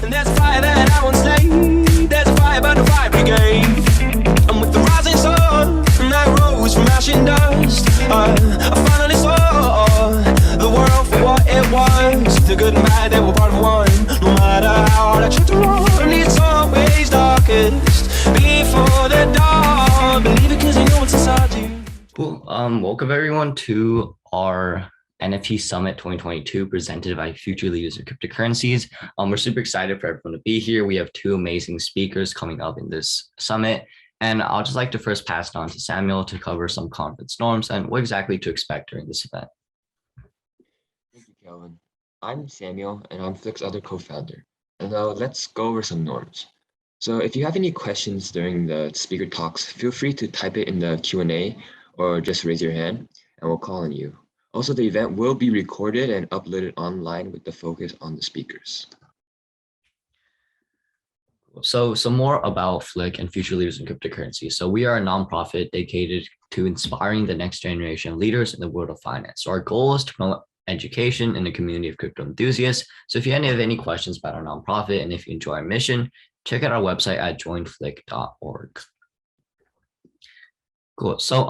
And there's a fire that I won't slay. There's a fire burn the fire brigade. And with the rising sun, and I rose from ash and dust, I finally saw the world for what it was. The good and bad, they were part of one. No matter how hard I try to run, it's always darkest before the dawn. Believe it 'cause you know what's inside you. Cool. Welcome everyone to our NFT Summit 2022 presented by Future Leaders in Cryptocurrencies. We're super excited for everyone to be here. We have two amazing speakers coming up in this summit. And I'll just like to first pass it on to Samuel to cover some conference norms and what exactly to expect during this event. Thank you, Calvin. I'm Samuel, and I'm FLIC's other co-founder. And now let's go over some norms. So if you have any questions during the speaker talks, feel free to type it in the Q&A or just raise your hand and we'll call on you. Also, the event will be recorded and uploaded online with the focus on the speakers. So some more about FLIC and Future Leaders in Cryptocurrency. So we are a nonprofit dedicated to inspiring the next generation of leaders in the world of finance. So our goal is to promote education in the community of crypto enthusiasts. So if you have any questions about our nonprofit and if you enjoy our mission, check out our website at joinflic.org. Cool. So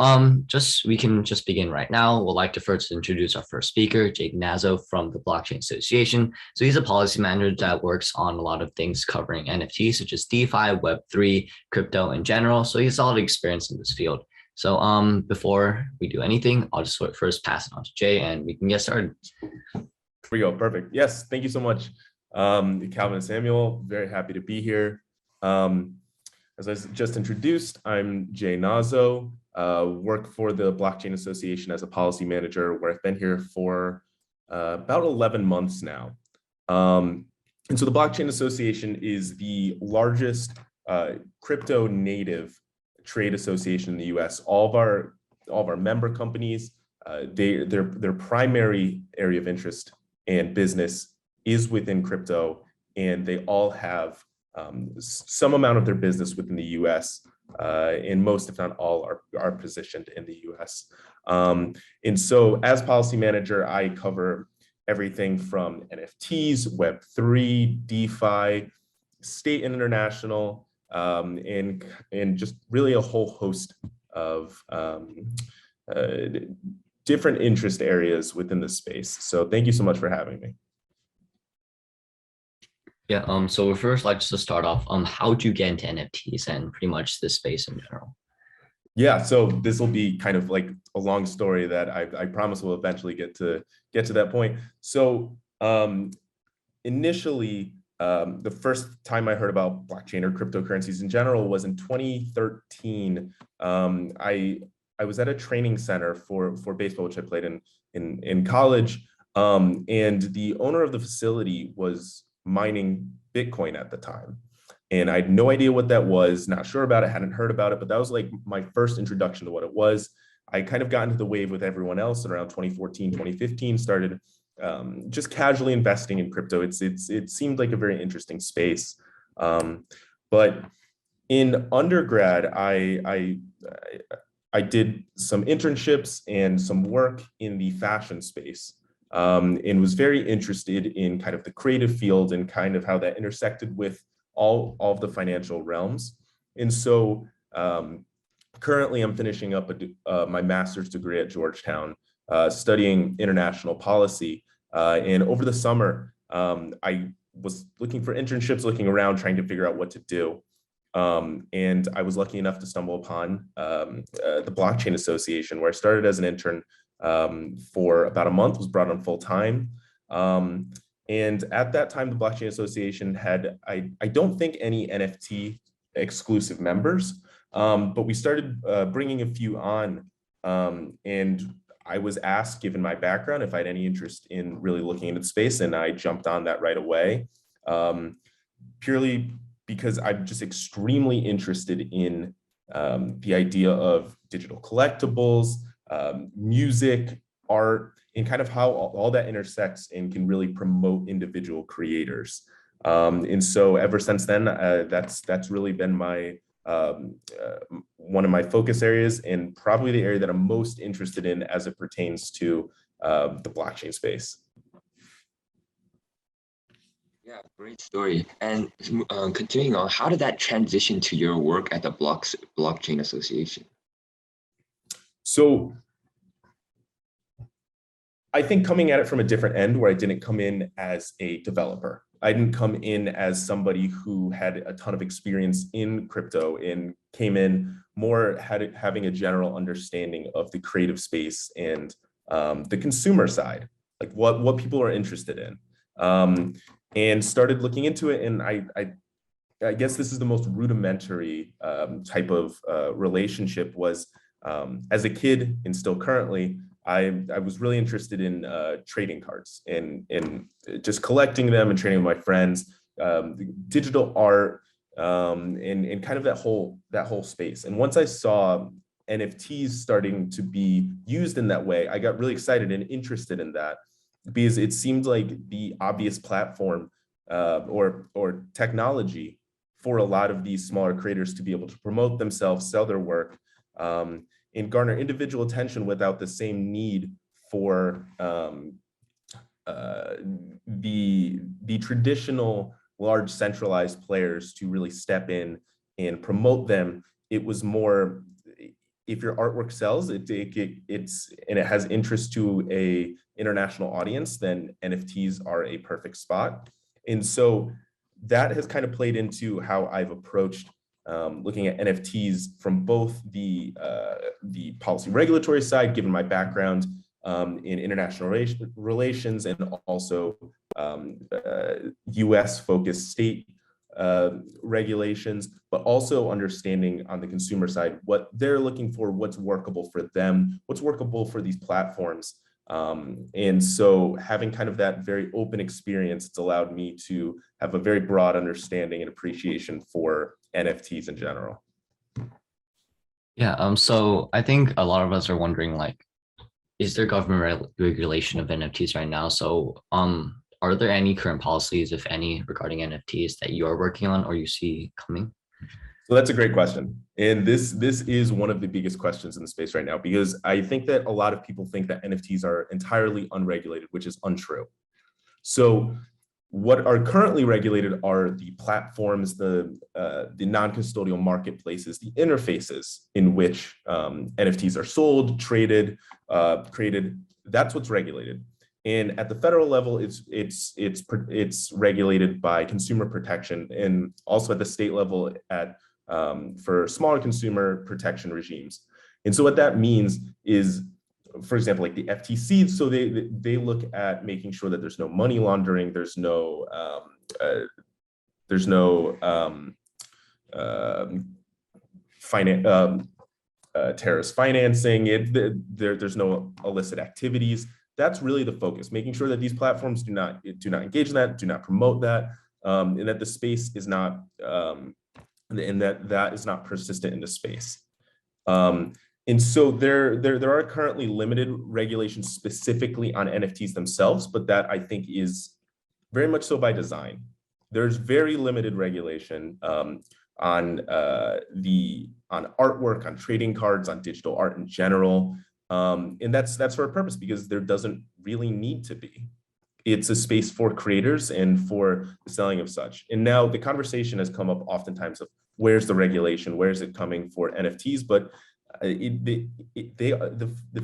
we can just begin right now. We'd like to first introduce our first speaker, Jake Nazo from the Blockchain Association. So he's a policy manager that works on a lot of things covering NFTs, such as DeFi, Web3, crypto in general. So he has a lot of experience in this field. So before we do anything, I'll just first pass it on to Jay and we can get started. Here we go. Perfect. Yes. Thank you so much, Calvin and Samuel. Very happy to be here. As I just introduced, I'm Jay Nazo, work for the Blockchain Association as a policy manager, where I've been here for about 11 months now. And so the Blockchain Association is the largest crypto native trade association in the US. All of our member companies, their primary area of interest and business is within crypto, and they all have some amount of their business within the US, and most, if not all, are positioned in the US. And so as policy manager, I cover everything from NFTs, Web3, DeFi, state and international, and just really a whole host of different interest areas within the space. So thank you so much for having me. Yeah, so we first like to start off, how do you get into NFTs and pretty much this space in general? Yeah, so this will be kind of like a long story that I promise we'll eventually get to that point. So initially, the first time I heard about blockchain or cryptocurrencies in general was in 2013. I was at a training center for baseball, which I played in college, and the owner of the facility was mining Bitcoin at the time. And I had no idea what that was, not sure about it, hadn't heard about it, but that was like my first introduction to what it was. I kind of got into the wave with everyone else and around 2014, 2015, started just casually investing in crypto. It seemed like a very interesting space. But in undergrad, I did some internships and some work in the fashion space. And was very interested in kind of the creative field and kind of how that intersected with all of the financial realms. And so currently I'm finishing up my master's degree at Georgetown, studying international policy. And over the summer, I was looking for internships, looking around, trying to figure out what to do. And I was lucky enough to stumble upon the Blockchain Association, where I started as an intern for about a month, was brought on full time. And at that time, the Blockchain Association had, I don't think any NFT exclusive members, but we started bringing a few on. And I was asked, given my background, if I had any interest in really looking into the space, and I jumped on that right away, purely because I'm just extremely interested in the idea of digital collectibles, music, art, and kind of how all that intersects and can really promote individual creators. And so ever since then, that's really been my one of my focus areas, and probably the area that I'm most interested in as it pertains to the blockchain space. Yeah, great story. And continuing on, how did that transition to your work at the Blockchain Association? So I think coming at it from a different end, where I didn't come in as a developer. I didn't come in as somebody who had a ton of experience in crypto and came in more having a general understanding of the creative space and the consumer side, like what people are interested in, and started looking into it. And I guess this is the most rudimentary type of relationship was as a kid and still currently, I was really interested in trading cards and just collecting them and trading with my friends, digital art, and kind of that whole space. And once I saw NFTs starting to be used in that way, I got really excited and interested in that because it seemed like the obvious platform or technology for a lot of these smaller creators to be able to promote themselves, sell their work, and garner individual attention without the same need for the traditional large centralized players to really step in and promote them. It was more, if your artwork sells, it's and it has interest to a international audience, then NFTs are a perfect spot. And so that has kind of played into how I've approached looking at NFTs from both the policy regulatory side, given my background in international relations and also US focused state regulations, but also understanding on the consumer side what they're looking for, what's workable for them, what's workable for these platforms. And so having kind of that very open experience, it's allowed me to have a very broad understanding and appreciation for NFTs in general. Yeah, so I think a lot of us are wondering, like, is there government regulation of NFTs right now? So are there any current policies, if any, regarding NFTs that you are working on or you see coming? So that's a great question. And this is one of the biggest questions in the space right now, because I think that a lot of people think that NFTs are entirely unregulated, which is untrue. So what are currently regulated are the platforms, the non-custodial marketplaces, the interfaces in which NFTs are sold, traded, created. That's what's regulated. And at the federal level, it's regulated by consumer protection, and also at the state level for smaller consumer protection regimes. And so what that means is, for example, like the FTC, so they look at making sure that there's no money laundering, there's no terrorist financing, there's no illicit activities. That's really the focus, making sure that these platforms do not engage in that, do not promote that, and that the space is not, and that is not persistent in the space. And so there are currently limited regulations specifically on NFTs themselves, but that I think is very much so by design. There's very limited regulation on artwork, on trading cards, on digital art in general. And that's for a purpose, because there doesn't really need to be. It's a space for creators and for the selling of such. And now the conversation has come up oftentimes of where's the regulation, where's it coming for NFTs, but the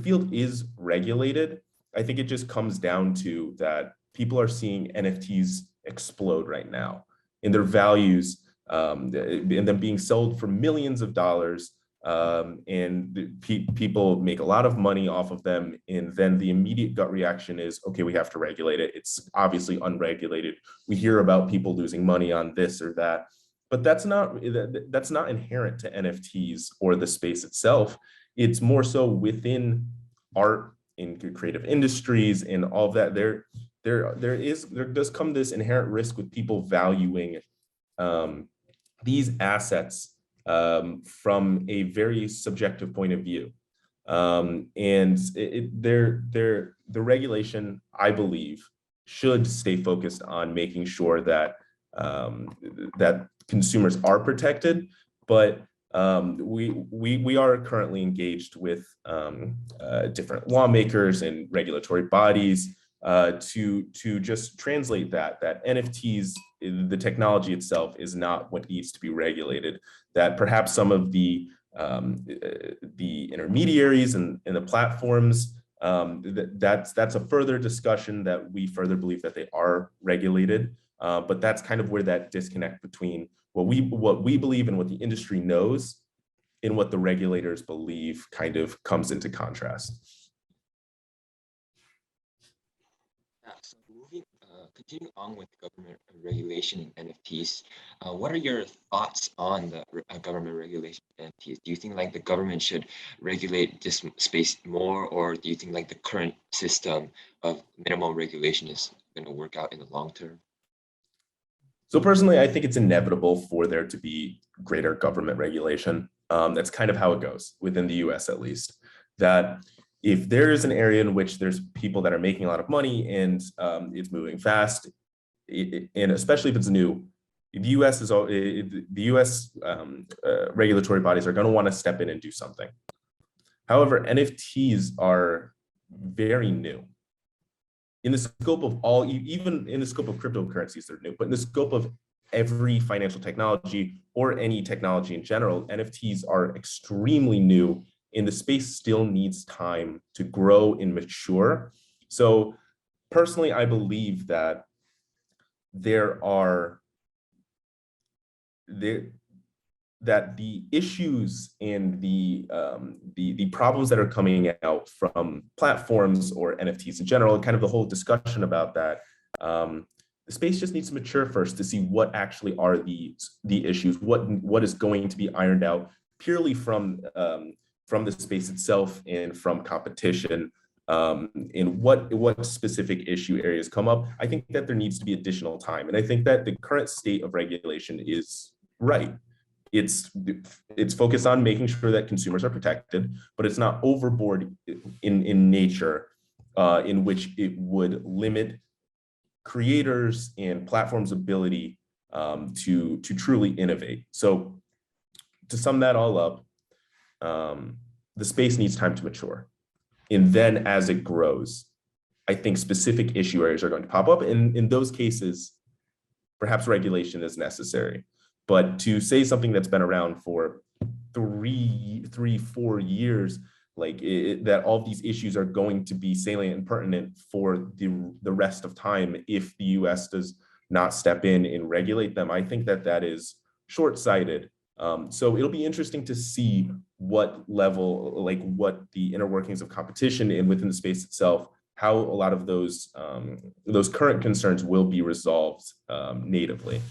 field is regulated. I think it just comes down to that people are seeing NFTs explode right now in their values, and them being sold for millions of dollars. And people make a lot of money off of them, and then the immediate gut reaction is, okay, we have to regulate it. It's obviously unregulated. We hear about people losing money on this or that, but that's not inherent to NFTs or the space itself. It's more so within art, in creative industries, and all of that. There does come this inherent risk with people valuing these assets from a very subjective point of view. And the regulation, I believe, should stay focused on making sure that that consumers are protected, but we are currently engaged with different lawmakers and regulatory bodies to just translate that NFTs, the technology itself, is not what needs to be regulated. That perhaps some of the intermediaries and the platforms, that's a further discussion that we further believe that they are regulated. But that's kind of where that disconnect between what we believe and what the industry knows and what the regulators believe kind of comes into contrast. So continuing on with government regulation and NFTs, what are your thoughts on the government regulation of NFTs? Do you think like the government should regulate this space more, or do you think like the current system of minimum regulation is going to work out in the long term? So personally, I think it's inevitable for there to be greater government regulation. That's kind of how it goes within the US, at least. That if there is an area in which there's people that are making a lot of money and it's moving fast, and especially if it's new, the US regulatory bodies are going to want to step in and do something. However, NFTs are very new. In the scope of even in the scope of cryptocurrencies, they're new, but in the scope of every financial technology or any technology in general, NFTs are extremely new, and the space still needs time to grow and mature. So personally, I believe that that the issues and the problems that are coming out from platforms or NFTs in general, kind of the whole discussion about that, the space just needs to mature first to see what actually are the issues, what is going to be ironed out purely from the space itself and from competition, and what specific issue areas come up. I think that there needs to be additional time, and I think that the current state of regulation is right. It's focused on making sure that consumers are protected, but it's not overboard in nature, in which it would limit creators and platforms' ability to truly innovate. So to sum that all up, the space needs time to mature. And then as it grows, I think specific issue areas are going to pop up. And in those cases, perhaps regulation is necessary. But to say something that's been around for 4 years, like that all of these issues are going to be salient and pertinent for the rest of time if the US does not step in and regulate them, I think that is short-sighted. So it'll be interesting to see what level, like what the inner workings of competition and within the space itself, how a lot of those current concerns will be resolved natively.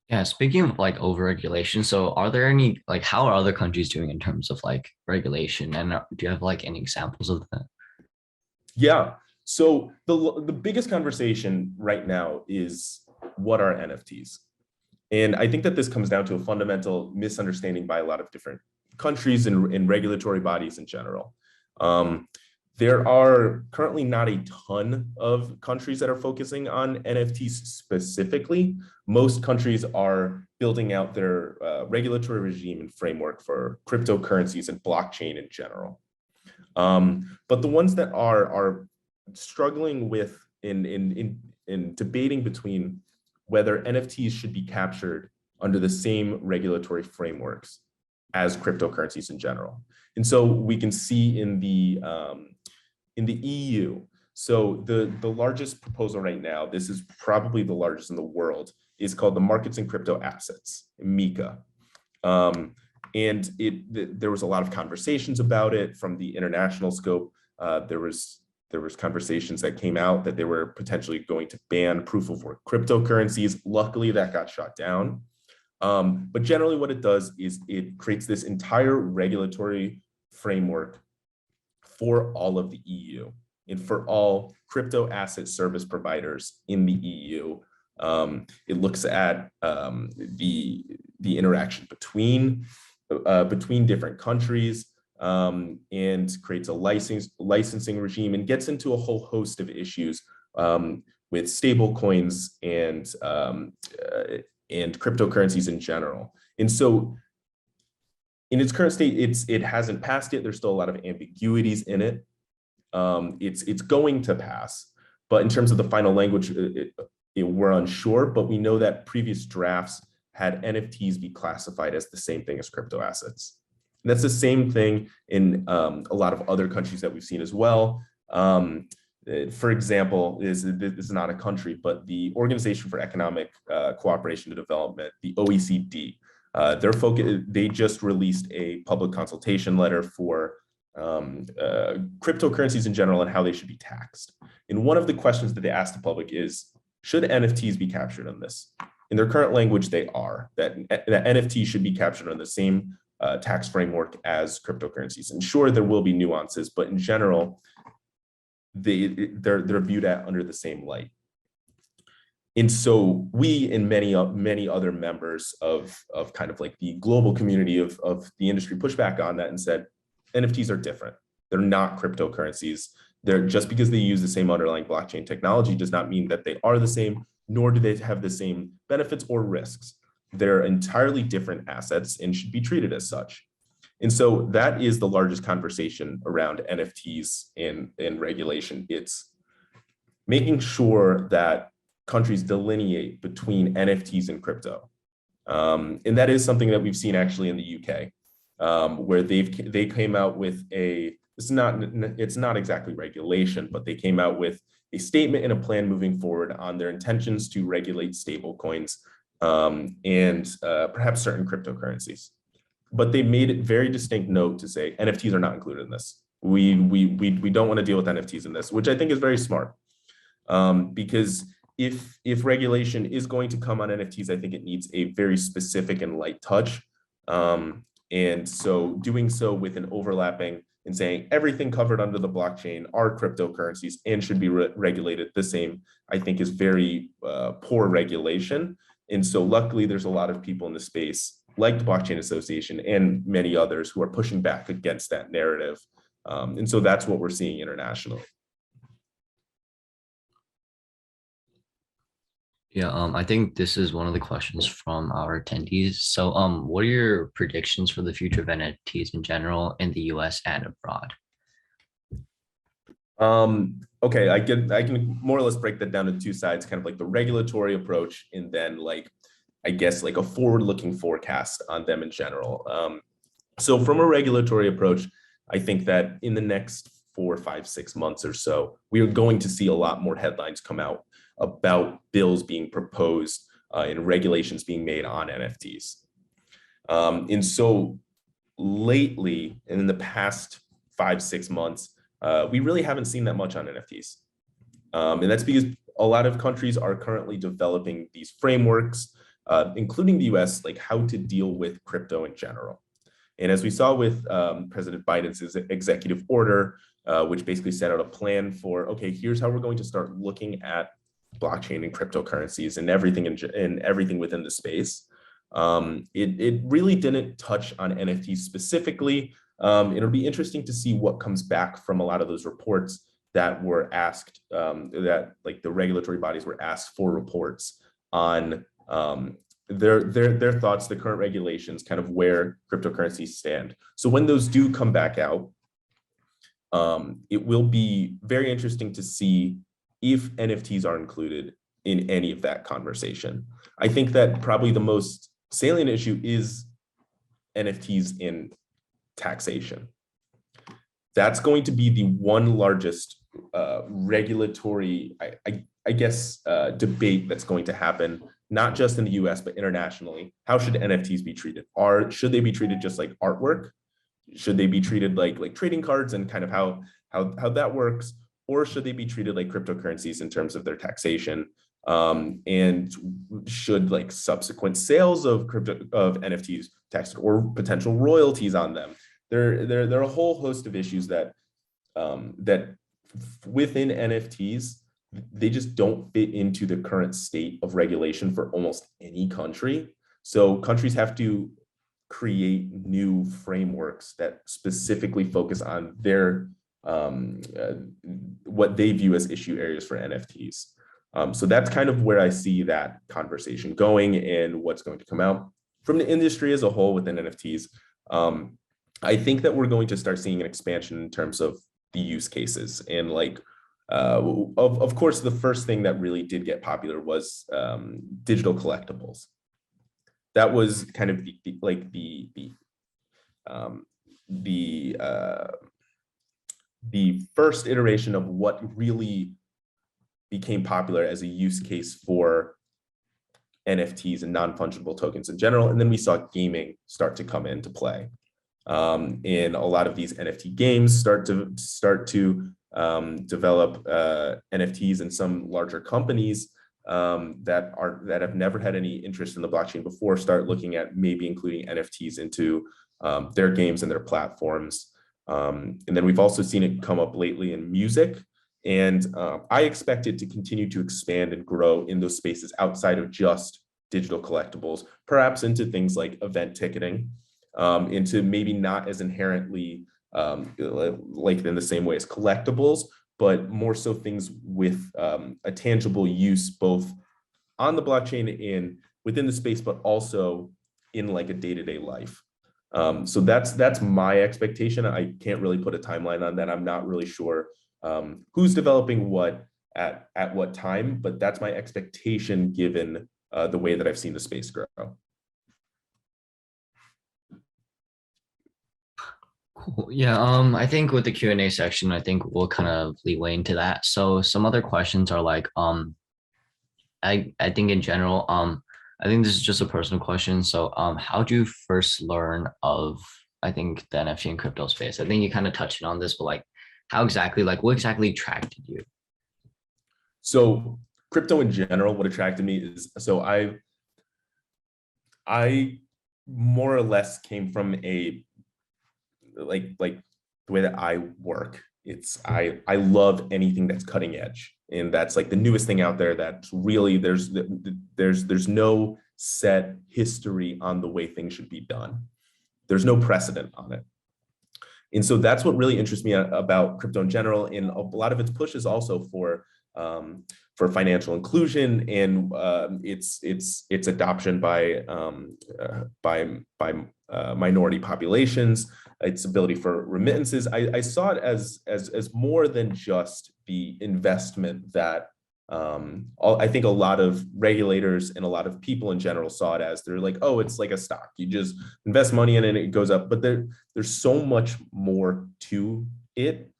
Yeah, speaking of like overregulation, so are there any, like, how are other countries doing in terms of like regulation? And do you have like any examples of that? Yeah, so the biggest conversation right now is what are NFTs? And I think that this comes down to a fundamental misunderstanding by a lot of different countries and regulatory bodies in general. There are currently not a ton of countries that are focusing on NFTs specifically. Most countries are building out their regulatory regime and framework for cryptocurrencies and blockchain in general. But the ones that are struggling with in debating between whether NFTs should be captured under the same regulatory frameworks as cryptocurrencies in general. And so we can see in the EU, so the largest proposal right now, this is probably the largest in the world, is called the Markets in Crypto Assets, MiCA. And there was a lot of conversations about it from the international scope. There was conversations that came out that they were potentially going to ban proof of work cryptocurrencies. Luckily, that got shot down. But generally what it does is it creates this entire regulatory framework for all of the EU and for all crypto asset service providers in the EU. It looks at the interaction between different countries, and creates a licensing regime and gets into a whole host of issues with stable coins and cryptocurrencies in general. And so in its current state, it hasn't passed yet. There's still a lot of ambiguities in it. It's going to pass. But in terms of the final language, we're unsure, but we know that previous drafts had NFTs be classified as the same thing as crypto assets. And that's the same thing in a lot of other countries that we've seen as well. For example, this is not a country, but the Organization for Economic Cooperation and Development, the OECD, they just released a public consultation letter for cryptocurrencies in general and how they should be taxed. And one of the questions that they asked the public is, should NFTs be captured in this? In their current language, they are, that NFTs should be captured on the same tax framework as cryptocurrencies. And sure, there will be nuances, but in general, they're viewed at under the same light. And so we and many other members of kind of like the global community of the industry pushed back on that and said, NFTs are different. They're not cryptocurrencies. They're just because they use the same underlying blockchain technology does not mean that they are the same, nor do they have the same benefits or risks. They're entirely different assets and should be treated as such. And so that is the largest conversation around NFTs in regulation. It's making sure that countries delineate between NFTs and crypto. And that is something that we've seen actually in the UK, where they came out with it's not exactly regulation, but they came out with a statement and a plan moving forward on their intentions to regulate stable coins and perhaps certain cryptocurrencies. But they made it very distinct note to say NFTs are not included in this. We don't want to deal with NFTs in this, which I think is very smart. Because if regulation is going to come on NFTs, I think it needs a very specific and light touch. And so doing so with an overlapping and saying everything covered under the blockchain are cryptocurrencies and should be regulated the same, I think is very poor regulation. And so luckily there's a lot of people in the space like the Blockchain Association and many others who are pushing back against that narrative. And so that's what we're seeing internationally. Yeah, I think this is one of the questions from our attendees. So what are your predictions for the future of NFTs in general in the US and abroad? Okay, I can more or less break that down to two sides, kind of like the regulatory approach and then like, I guess like a forward-looking forecast on them in general. So from a regulatory approach, I think that in the next 4, 5, 6 months or so, we are going to see a lot more headlines come out about bills being proposed and regulations being made on NFTs. And so lately, and in the past 5, 6 months, we really haven't seen that much on NFTs. And that's because a lot of countries are currently developing these frameworks, including the US, like how to deal with crypto in general. And as we saw with President Biden's executive order, which basically set out a plan for, okay, here's how we're going to start looking at blockchain and cryptocurrencies and everything within the space. It really didn't touch on NFTs specifically. It'll be interesting to see what comes back from a lot of those reports that were asked, that like the regulatory bodies were asked for reports on their thoughts, the current regulations, kind of where cryptocurrencies stand. So when those do come back out, it will be very interesting to see if NFTs are included in any of that conversation. I think that probably the most salient issue is NFTs in taxation. That's going to be the one largest regulatory, I guess, debate that's going to happen, not just in the US, but internationally. How should NFTs be treated? Should they be treated just like artwork? Should they be treated like trading cards and kind of how that works? Or should they be treated like cryptocurrencies in terms of their taxation? And should like subsequent sales of NFTs taxed or potential royalties on them? There are a whole host of issues that within NFTs, they just don't fit into the current state of regulation for almost any country. So countries have to create new frameworks that specifically focus on their what they view as issue areas for NFTs. So that's kind of where I see that conversation going and what's going to come out from the industry as a whole within NFTs. I think that we're going to start seeing an expansion in terms of the use cases. And like, of course, the first thing that really did get popular was digital collectibles. That was kind of the first iteration of what really became popular as a use case for NFTs and non-fungible tokens in general. And then we saw gaming start to come into play. And a lot of these NFT games start to develop NFTs, and some larger companies that have never had any interest in the blockchain before start looking at maybe including NFTs into their games and their platforms. And then we've also seen it come up lately in music. And I expect it to continue to expand and grow in those spaces outside of just digital collectibles, perhaps into things like event ticketing, into maybe not as inherently like in the same way as collectibles, but more so things with a tangible use both on the blockchain and within the space, but also in like a day-to-day life. So that's my expectation. I can't really put a timeline on that. I'm not really sure who's developing what at what time, but that's my expectation given the way that I've seen the space grow. Cool. Yeah, I think with the Q&A section, I think we'll kind of leeway into that. So some other questions are like, I think in general, I think this is just a personal question. So how do you first learn of, I think, the NFT and crypto space? I think you kind of touched on this, but like how exactly, like what exactly attracted you? So crypto in general, what attracted me is, so I more or less came from a, like the way that I work. I love anything that's cutting edge. And that's like the newest thing out there that's really, there's no set history on the way things should be done. There's no precedent on it. And so that's what really interests me about crypto in general. And a lot of its push is also for financial inclusion and its adoption by minority populations, its ability for remittances. I saw it as more than just the investment that I think a lot of regulators and a lot of people in general saw it as. They're like, oh, it's like a stock. You just invest money in it and it goes up. But there's so much more to it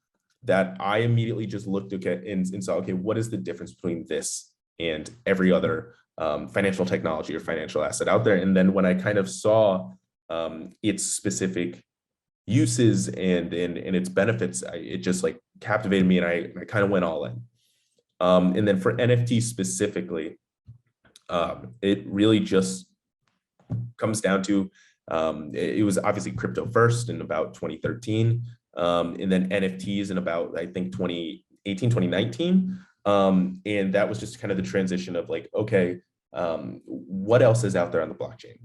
that I immediately just looked at and saw, okay, what is the difference between this and every other financial technology or financial asset out there? And then when I kind of saw its specific uses and its benefits, it just like captivated me, and I kind of went all in. And then for NFT specifically, it really just comes down to, it was obviously crypto first in about 2013, and then NFTs in about, I think, 2018, 2019. And that was just kind of the transition of like, okay, what else is out there on the blockchain?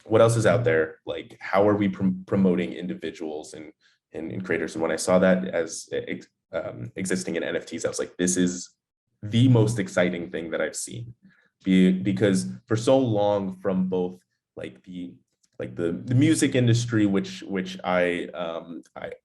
What else is out there? Like, how are we promoting individuals and creators? And when I saw that as existing in NFTs, I was like, this is the most exciting thing that I've seen. Because for so long, from both like the music industry, which I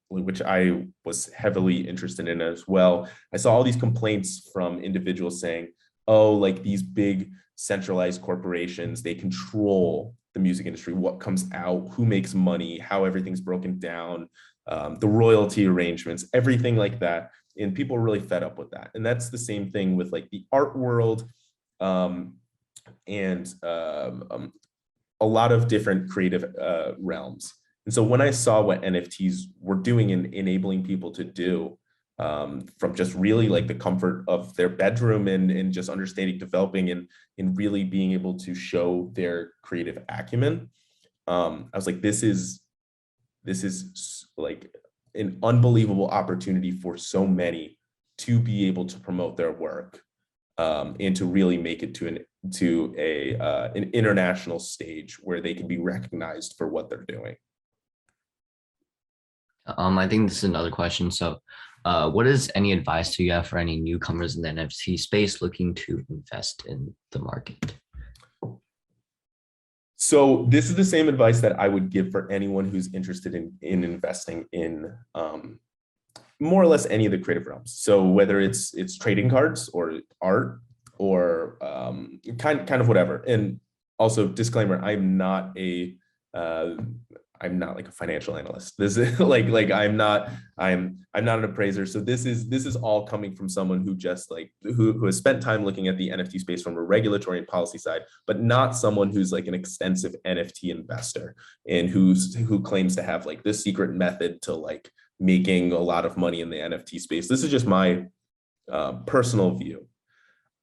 was heavily interested in as well, I saw all these complaints from individuals saying, oh, like these big centralized corporations, they control the music industry, what comes out, who makes money, how everything's broken down, the royalty arrangements, everything like that. And people are really fed up with that. And that's the same thing with like the art world, and a lot of different creative realms. And so when I saw what NFTs were doing and enabling people to do, from just really like the comfort of their bedroom and just understanding, developing, and really being able to show their creative acumen, I was like, this is like an unbelievable opportunity for so many to be able to promote their work, and to really make it to an international stage where they can be recognized for what they're doing. I think this is another question. So what is any advice do you have for any newcomers in the NFT space looking to invest in the market? So this is the same advice that I would give for anyone who's interested in investing in more or less any of the creative realms. So whether it's trading cards or art or kind of whatever. And also disclaimer, I'm not like a financial analyst. This is I'm not an appraiser. So this is all coming from someone who just like who has spent time looking at the NFT space from a regulatory and policy side, but not someone who's like an extensive NFT investor and who claims to have like this secret method to like making a lot of money in the NFT space. This is just my personal view.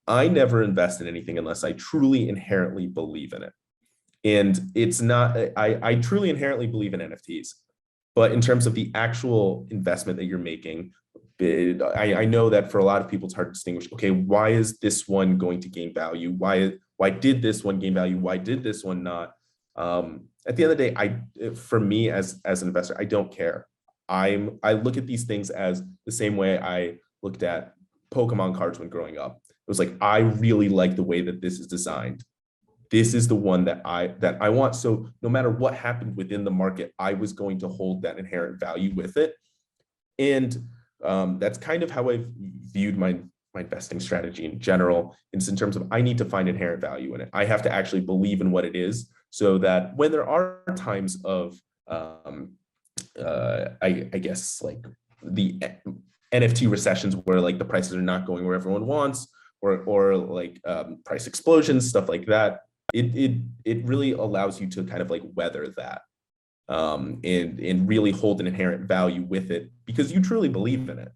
I never invest in anything unless I truly inherently believe in it. And it's not, I truly inherently believe in NFTs, but in terms of the actual investment that you're making, I know that for a lot of people, it's hard to distinguish, okay, why is this one going to gain value? Why did this one gain value? Why did this one not? At the end of the day, for me as an investor, I don't care. I look at these things as the same way I looked at Pokemon cards when growing up. It was like, I really like the way that this is designed. This is the one that I want. So no matter what happened within the market, I was going to hold that inherent value with it. And that's kind of how I've viewed my investing strategy in general. It's in terms of, I need to find inherent value in it. I have to actually believe in what it is so that when there are times of, I guess like the NFT recessions where like the prices are not going where everyone wants, or like price explosions, stuff like that, it really allows you to kind of like weather that and really hold an inherent value with it because you truly believe in it.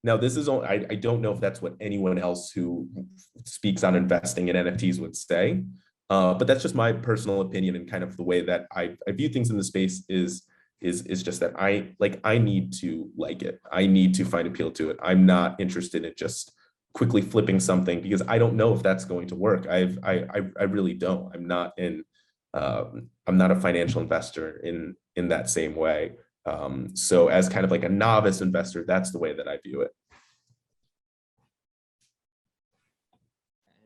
Now, this is only, I don't know if that's what anyone else who speaks on investing in NFTs would say, but that's just my personal opinion and kind of the way that I view things in the space is just that I need to like it. I need to find appeal to it. I'm not interested in just quickly flipping something because I don't know if that's going to work. I really don't. I'm not a financial investor in that same way. So as kind of like a novice investor, that's the way that I view it.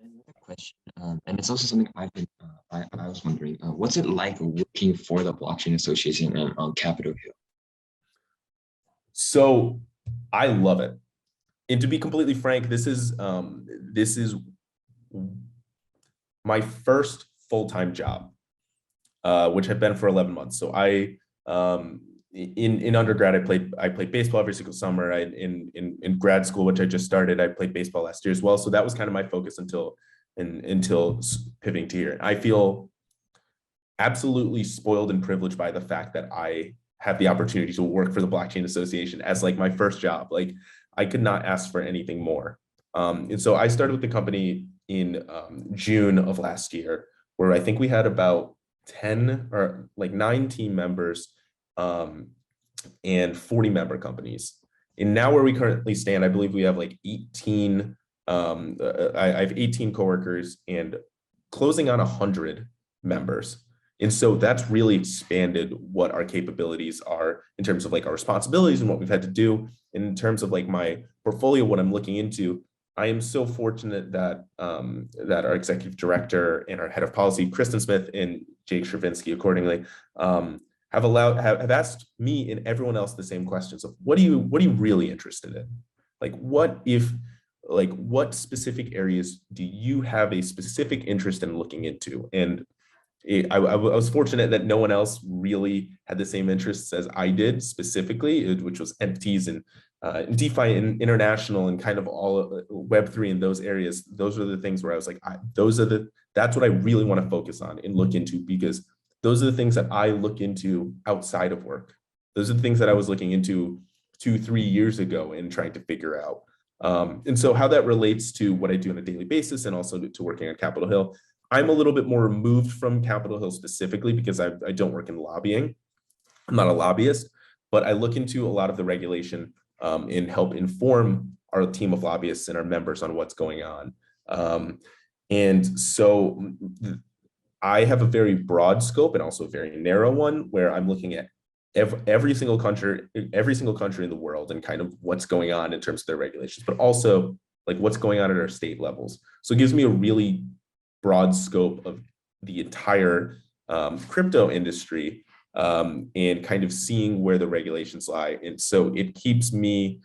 Another question, and it's also something I've been, I was wondering, what's it like working for the Blockchain Association and on Capitol Hill? So I love it. And to be completely frank, this is my first full-time job, which I've been for 11 months. So in undergrad, I played baseball every single summer. In grad school, which I just started, I played baseball last year as well. So that was kind of my focus until pivoting to here. I feel absolutely spoiled and privileged by the fact that I have the opportunity to work for the Blockchain Association as like my first job. Like I could not ask for anything more. And so I started with the company in June of last year, where I think we had about 10 or like 9 team members and 40 member companies. And now where we currently stand, I believe we have like 18, I have 18 coworkers and closing on 100 members. And so that's really expanded what our capabilities are in terms of like our responsibilities and what we've had to do. In terms of like my portfolio, what I'm looking into, I am so fortunate that that our executive director and our head of policy, Kristen Smith and Jake Stravinsky, accordingly, have asked me and everyone else the same questions of what are you really interested in? Like what specific areas do you have a specific interest in looking into? And I was fortunate that no one else really had the same interests as I did specifically, which was NFTs and DeFi and international and kind of all Web3 in those areas. Those are the things where I was like, that's what I really want to focus on and look into, because those are the things that I look into outside of work. Those are the things that I was looking into 2-3 years ago and trying to figure out. And so how that relates to what I do on a daily basis and also to working on Capitol Hill, I'm a little bit more removed from Capitol Hill specifically because I don't work in lobbying. I'm not a lobbyist, but I look into a lot of the regulation and help inform our team of lobbyists and our members on what's going on. And so I have a very broad scope and also a very narrow one where I'm looking at every single country in the world and kind of what's going on in terms of their regulations, but also like what's going on at our state levels. So it gives me a really broad scope of the entire crypto industry and kind of seeing where the regulations lie. And so it keeps me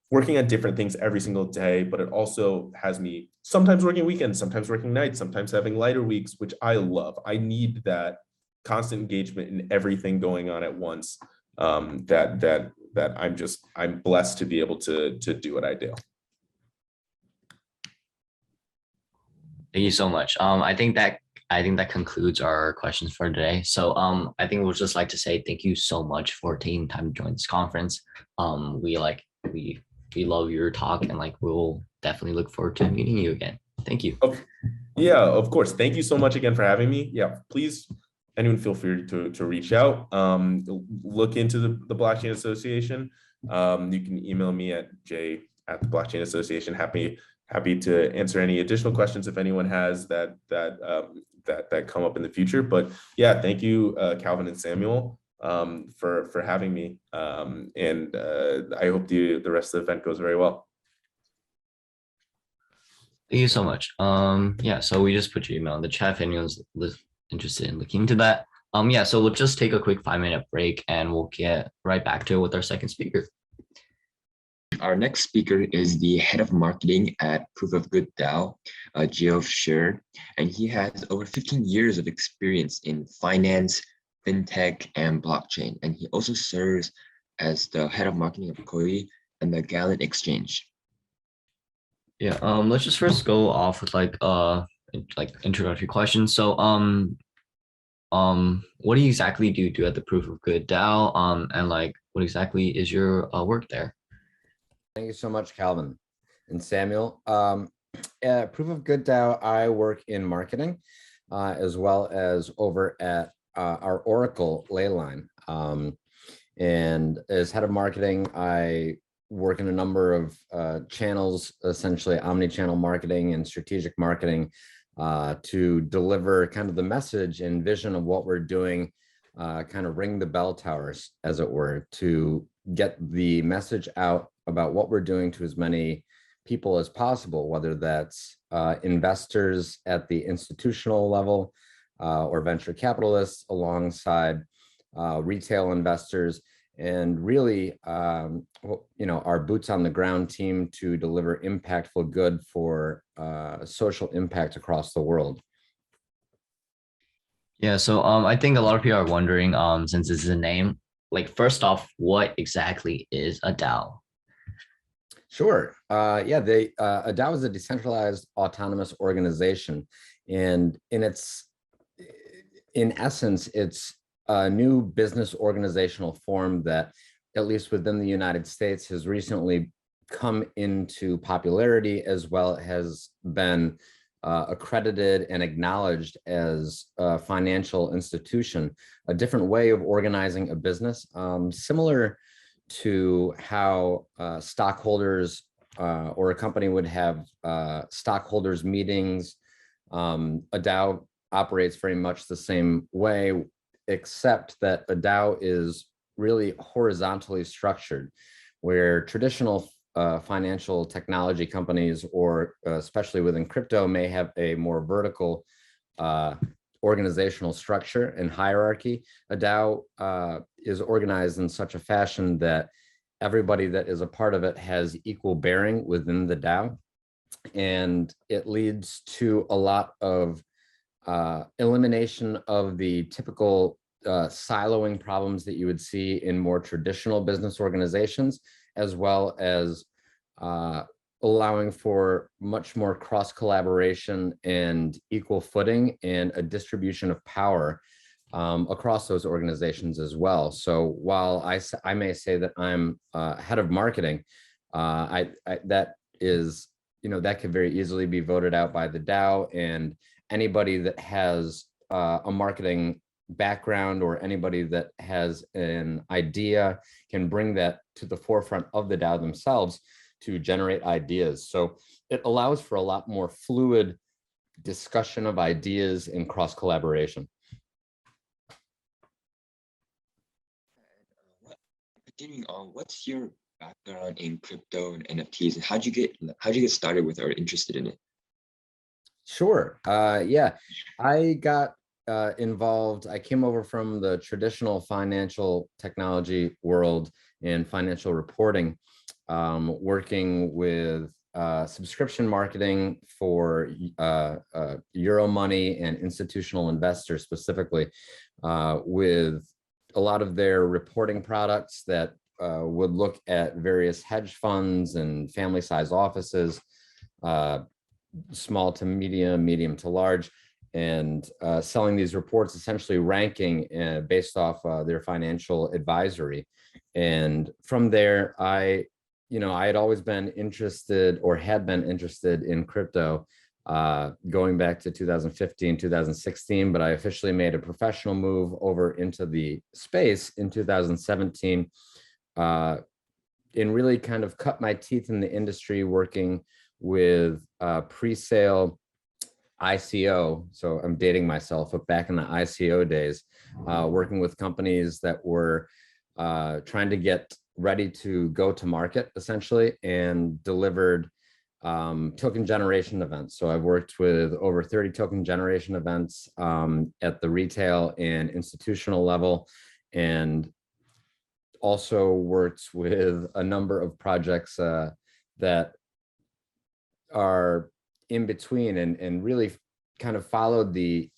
working on different things every single day, but it also has me sometimes working weekends, sometimes working nights, sometimes having lighter weeks, which I love. I need that constant engagement in everything going on at once. That I'm blessed to be able to do what I do. Thank you so much. I think that concludes our questions for today. So I think we'll just like to say thank you so much for taking time to join this conference. We love your talk, and like we'll definitely look forward to meeting you again. Thank you. Yeah, of course. Thank you so much again for having me. Yeah, please, anyone feel free to reach out. Look into the Blockchain Association. You can email me at j@the Blockchain Association. Happy to answer any additional questions if anyone has that come up in the future. But yeah, thank you, Calvin and Samuel, for having me. And I hope the rest of the event goes very well. Thank you so much. Yeah, so we just put your email in the chat if anyone's interested in looking into that. Yeah, so we'll just take a quick 5-minute break and we'll get right back to it with our second speaker. Our next speaker is the head of marketing at Proof of Good DAO, Geoff Scher, and he has over 15 years of experience in finance, fintech, and blockchain. And he also serves as the head of marketing of Koi and the Gallant Exchange. Yeah, let's just first go off with like introductory questions. So what exactly do you do at the Proof of Good DAO? And like what exactly is your work there? Thank you so much, Calvin and Samuel. At Proof of Good DAO, I work in marketing as well as over at our Oracle ley line. And as head of marketing, I work in a number of channels, essentially omni-channel marketing and strategic marketing, to deliver kind of the message and vision of what we're doing, kind of ring the bell towers, as it were, to get the message out about what we're doing to as many people as possible, whether that's investors at the institutional level or venture capitalists alongside retail investors, and really, our boots on the ground team to deliver impactful good for social impact across the world. Yeah, so I think a lot of people are wondering, since this is a name, like first off, what exactly is a DAO? Sure. A DAO is a decentralized autonomous organization, and in essence, it's a new business organizational form that, at least within the United States, has recently come into popularity, as well has been accredited and acknowledged as a financial institution, a different way of organizing a business, similar to how stockholders or a company would have stockholders meetings. A DAO operates very much the same way, except that a DAO is really horizontally structured, where traditional financial technology companies, or especially within crypto, may have a more vertical organizational structure and hierarchy. A DAO is organized in such a fashion that everybody that is a part of it has equal bearing within the DAO, and it leads to a lot of elimination of the typical siloing problems that you would see in more traditional business organizations, as well as allowing for much more cross collaboration and equal footing and a distribution of power across those organizations as well. So while I may say that I'm head of marketing, that could very easily be voted out by the DAO, and anybody that has a marketing background or anybody that has an idea can bring that to the forefront of the DAO themselves to generate ideas. So it allows for a lot more fluid discussion of ideas and cross collaboration. Continuing on, what's your background in crypto and NFTs, and how'd you get started with or interested in it? Sure. Yeah, I got involved, I came over from the traditional financial technology world and financial reporting, working with subscription marketing for Euro money and institutional investors specifically, with a lot of their reporting products that would look at various hedge funds and family size offices, small to medium, medium to large, and selling these reports, essentially ranking based off their financial advisory. And from there, I had always been interested, or had been interested in crypto going back to 2015, 2016, but I officially made a professional move over into the space in 2017, and really kind of cut my teeth in the industry working with pre-sale ICO. So I'm dating myself, but back in the ICO days, working with companies that were trying to get ready to go to market essentially, and delivered token generation events. So I've worked with over 30 token generation events at the retail and institutional level, and also worked with a number of projects that are in between, and really kind of followed the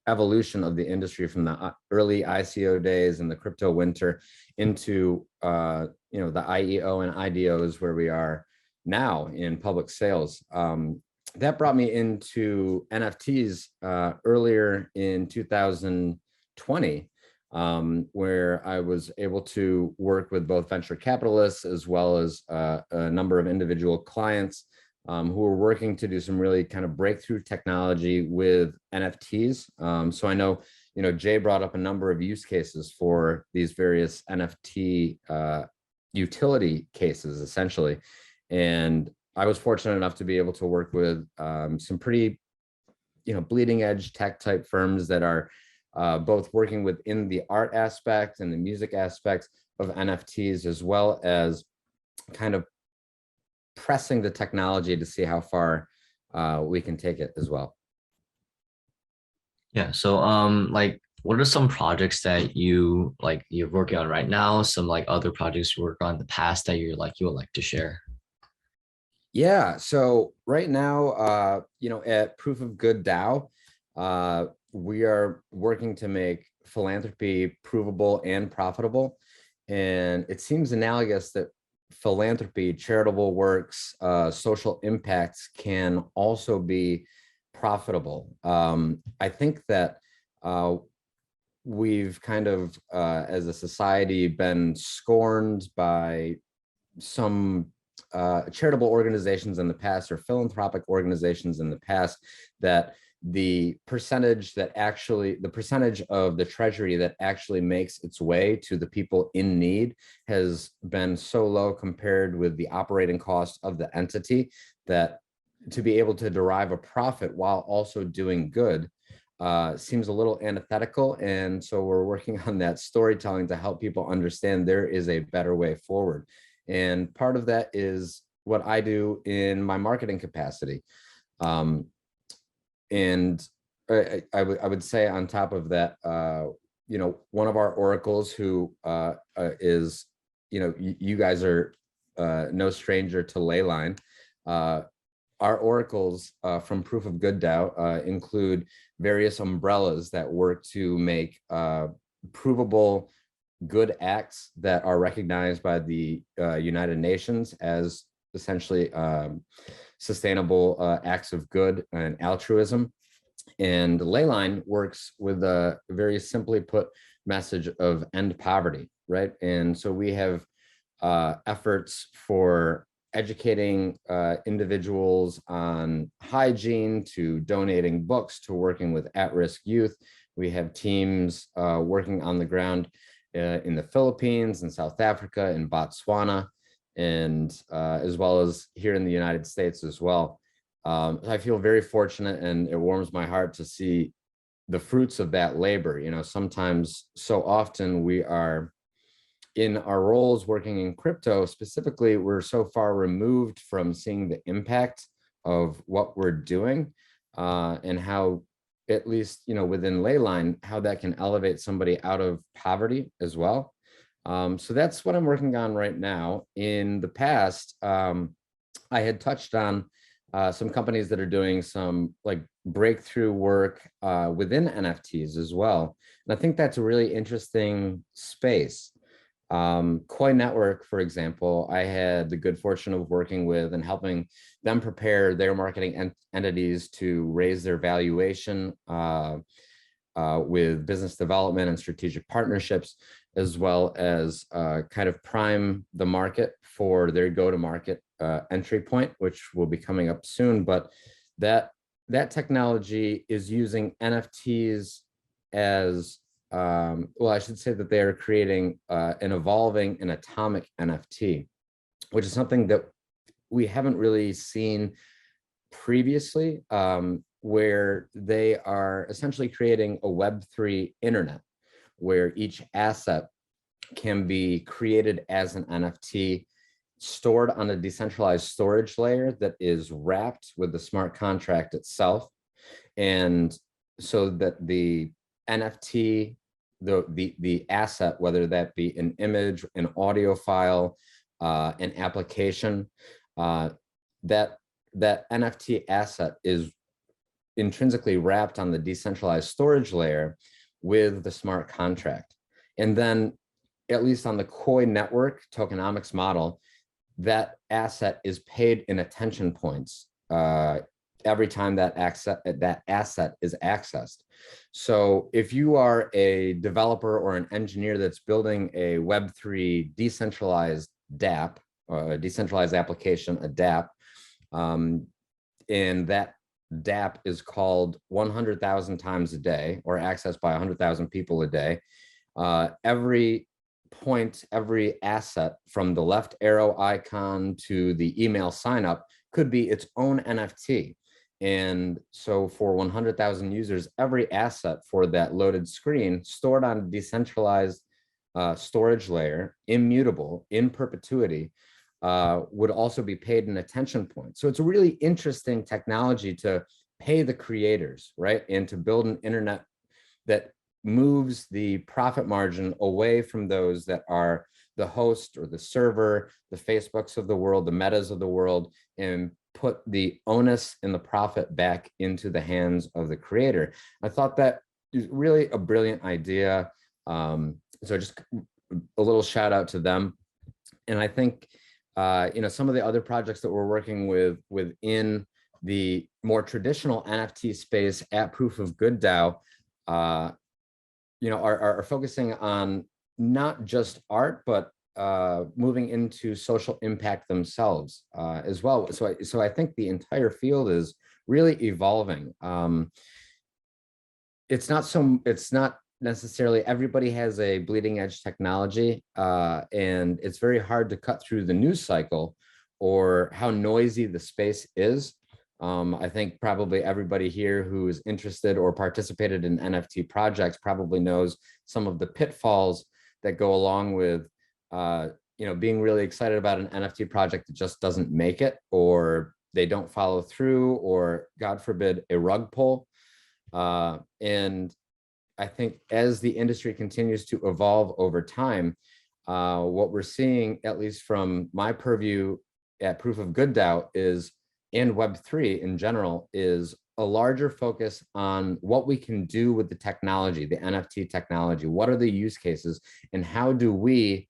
evolution of the industry from the early ICO days and the crypto winter into the IEO and IDOs where we are now in public sales. That brought me into NFTs earlier in 2020, where I was able to work with both venture capitalists as well as a number of individual clients who were working to do some really kind of breakthrough technology with NFTs. So I know, Jay brought up a number of use cases for these various NFT utility cases, essentially. And I was fortunate enough to be able to work with some pretty, bleeding edge tech type firms that are both working within the art aspect and the music aspect of NFTs, as well as kind of pressing the technology to see how far we can take it as well. Yeah. So what are some projects that you're working on right now? Some other projects you worked on in the past that you would like to share? Yeah. So right now, at Proof of Good DAO, we are working to make philanthropy provable and profitable. And it seems analogous that philanthropy, charitable works, social impacts can also be profitable. I think that we've kind of, as a society, been scorned by some charitable organizations in the past, or philanthropic organizations in the past, that the percentage of the treasury that actually makes its way to the people in need has been so low compared with the operating cost of the entity, that to be able to derive a profit while also doing good seems a little antithetical. And so we're working on that storytelling to help people understand there is a better way forward. And part of that is what I do in my marketing capacity. And I would say on top of that, one of our oracles who is, you guys are no stranger to Leyline. Our oracles from Proof of Good DAO include various umbrellas that work to make provable good acts that are recognized by the United Nations as essentially sustainable acts of good and altruism. And Leyline works with a very simply put message of end poverty, right? And so we have efforts for educating individuals on hygiene, to donating books, to working with at-risk youth. We have teams working on the ground in the Philippines, in South Africa, in Botswana, and as well as here in the United States as well. I feel very fortunate, and it warms my heart to see the fruits of that labor. Sometimes, so often, we are in our roles working in crypto specifically, we're so far removed from seeing the impact of what we're doing and how at least, within Leyline, how that can elevate somebody out of poverty as well. So that's what I'm working on right now. In the past, I had touched on some companies that are doing some like breakthrough work within NFTs as well. And I think that's a really interesting space. Coin Network, for example, I had the good fortune of working with and helping them prepare their marketing entities to raise their valuation with business development and strategic partnerships, as well as kind of prime the market for their go-to-market entry point, which will be coming up soon. But that technology is using NFTs as well, I should say that they are creating an evolving and atomic NFT, which is something that we haven't really seen previously, where they are essentially creating a Web3 internet, where each asset can be created as an NFT, stored on a decentralized storage layer that is wrapped with the smart contract itself. And so that the NFT, the asset, whether that be an image, an audio file, an application, that NFT asset is intrinsically wrapped on the decentralized storage layer with the smart contract. And then, at least on the Coin Network tokenomics model, that asset is paid in attention points every time that asset is accessed. So if you are a developer or an engineer that's building a Web3 decentralized dApp, or a decentralized application, a dApp, and that dApp is called 100,000 times a day or accessed by 100,000 people a day, every point, every asset from the left arrow icon to the email sign up could be its own NFT. And so for 100,000 users, every asset for that loaded screen stored on a decentralized storage layer, immutable, in perpetuity, would also be paid an attention point. So it's a really interesting technology to pay the creators, right? And to build an internet that moves the profit margin away from those that are the host or the server, the Facebooks of the world, the Metas of the world, and put the onus and the profit back into the hands of the creator. I thought that is really a brilliant idea. So just a little shout out to them. And I think, some of the other projects that we're working with within the more traditional NFT space at Proof of Good DAO, are focusing on not just art, but moving into social impact themselves as well. So I think the entire field is really evolving. It's not necessarily everybody has a bleeding edge technology, and it's very hard to cut through the news cycle or how noisy the space is. I think probably everybody here who is interested or participated in NFT projects probably knows some of the pitfalls that go along with being really excited about an NFT project that just doesn't make it, or they don't follow through, or God forbid, a rug pull. And I think as the industry continues to evolve over time, what we're seeing, at least from my purview at Proof of Good DAO, is, and Web3 in general, is a larger focus on what we can do with the technology, the NFT technology. What are the use cases, and how do we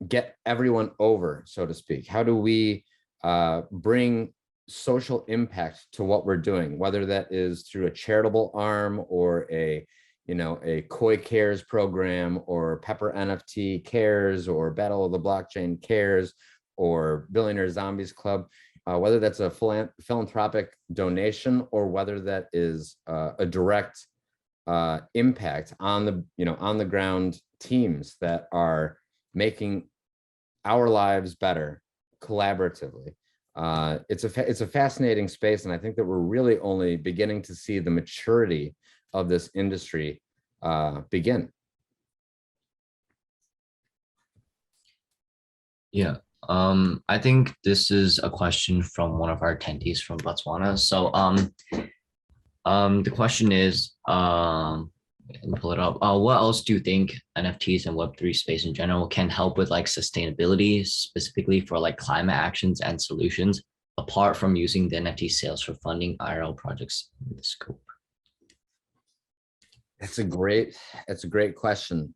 get everyone over, so to speak? How do we bring social impact to what we're doing, whether that is through a charitable arm or a Koi Cares program, or Pepper NFT Cares, or Battle of the Blockchain Cares, or Billionaire Zombies Club, whether that's a philanthropic donation or whether that is a direct impact on the ground teams that are making our lives better collaboratively. It's a fascinating space, and I think that we're really only beginning to see the maturity of this industry begin. Yeah, I think this is a question from one of our attendees from Botswana. So The question is, let me pull it up. What else do you think NFTs and Web3 space in general can help with like sustainability, specifically for like climate actions and solutions, apart from using the NFT sales for funding IRL projects in the scope? It's a great question.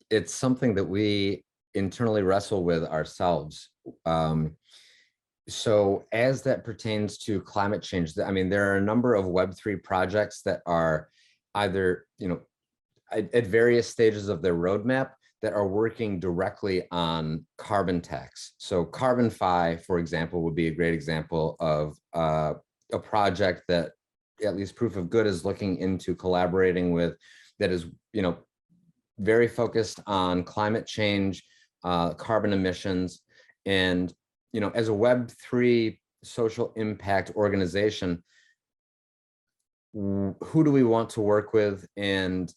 It's something that we internally wrestle with ourselves. So as that pertains to climate change, I mean, there are a number of Web3 projects that are either, at various stages of their roadmap that are working directly on carbon tax. So CarbonFi, for example, would be a great example of a project that at least Proof of Good is looking into collaborating with, that is, very focused on climate change, carbon emissions, and as a Web3 social impact organization, who do we want to work with, and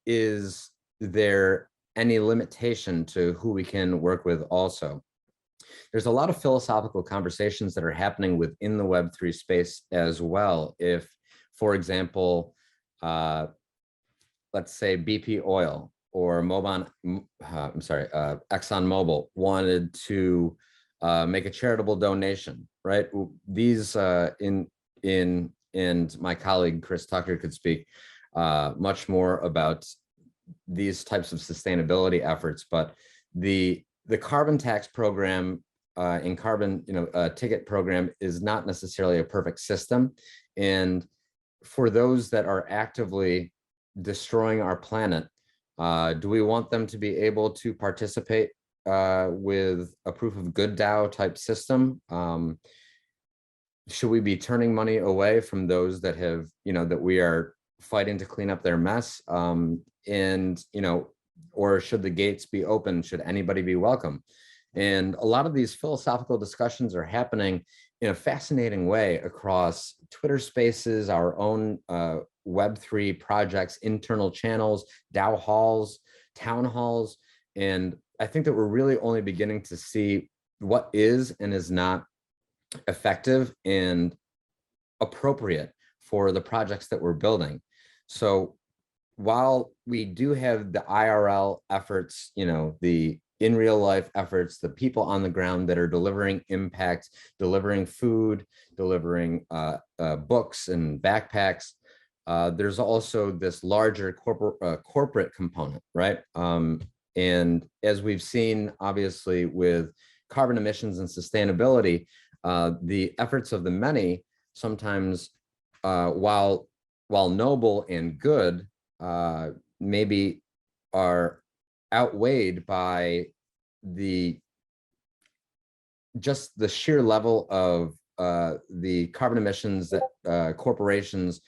is there any limitation to who we can work with also? There's a lot of philosophical conversations that are happening within the Web3 space as well. If, for example, let's say BP Oil or ExxonMobil wanted to make a charitable donation, right? These and my colleague Chris Tucker could speak much more about these types of sustainability efforts, but the carbon tax program and carbon ticket program is not necessarily a perfect system, and for those that are actively destroying our planet, do we want them to be able to participate with a Proof of Good DAO type system? Should we be turning money away from those that have, that we are fighting to clean up their mess? Or should the gates be open? Should anybody be welcome? And a lot of these philosophical discussions are happening in a fascinating way across Twitter spaces, our own Web3 projects, internal channels, DAO halls, town halls. And I think that we're really only beginning to see what is and is not effective and appropriate for the projects that we're building. So while we do have the IRL efforts, the in real life efforts, the people on the ground that are delivering impact, delivering food, delivering books and backpacks, there's also this larger corporate component, right? And as we've seen, obviously, with carbon emissions and sustainability, the efforts of the many sometimes, while noble and good, maybe are outweighed by just the sheer level of the carbon emissions that corporations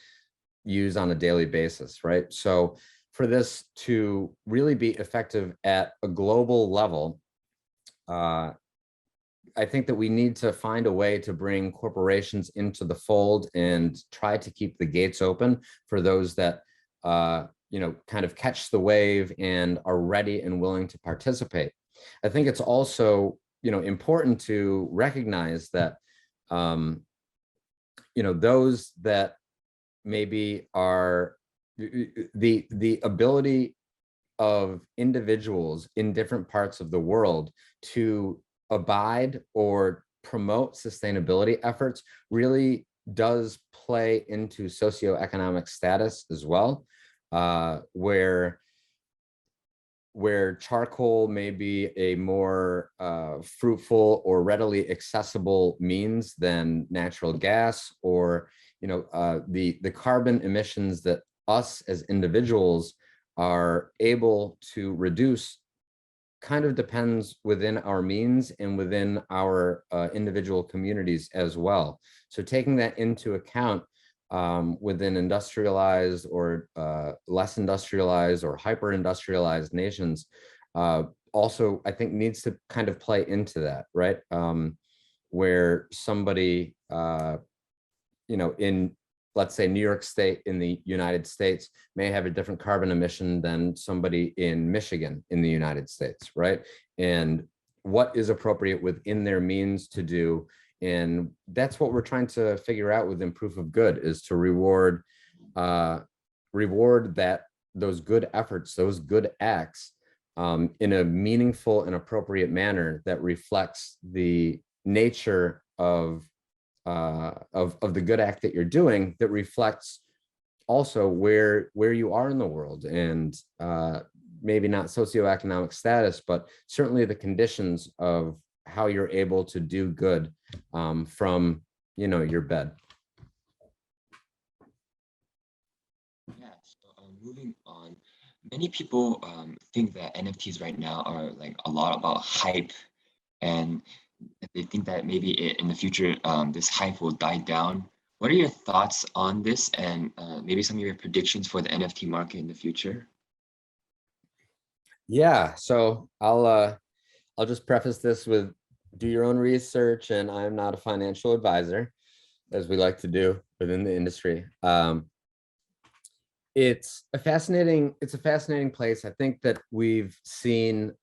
use on a daily basis, right? So for this to really be effective at a global level, I think that we need to find a way to bring corporations into the fold and try to keep the gates open for those that kind of catch the wave and are ready and willing to participate. I think it's also important to recognize that those that maybe are the ability of individuals in different parts of the world to abide or promote sustainability efforts really does play into socioeconomic status as well, where charcoal may be a more fruitful or readily accessible means than natural gas, or the carbon emissions that us as individuals are able to reduce kind of depends within our means and within our individual communities as well. So taking that into account within industrialized or less industrialized or hyper industrialized nations also, I think, needs to kind of play into that, right? Where somebody, in, let's say, New York State in the United States may have a different carbon emission than somebody in Michigan in the United States, right? And what is appropriate within their means to do And that's what we're trying to figure out within proof of good, is to reward that those good efforts, those good acts, in a meaningful and appropriate manner that reflects the nature of the good act that you're doing, that reflects also where you are in the world, and maybe not socioeconomic status, but certainly the conditions of how you're able to do good from, you know, your bed. Yeah, so moving on, many people think that NFTs right now are like a lot about hype, and they think that maybe in the future this hype will die down. What are your thoughts on this, and maybe some of your predictions for the NFT market in the future? Yeah, so I'll just preface this with, do your own research, and I'm not a financial advisor, as we like to do within the industry. It's a fascinating place. I think that we've seen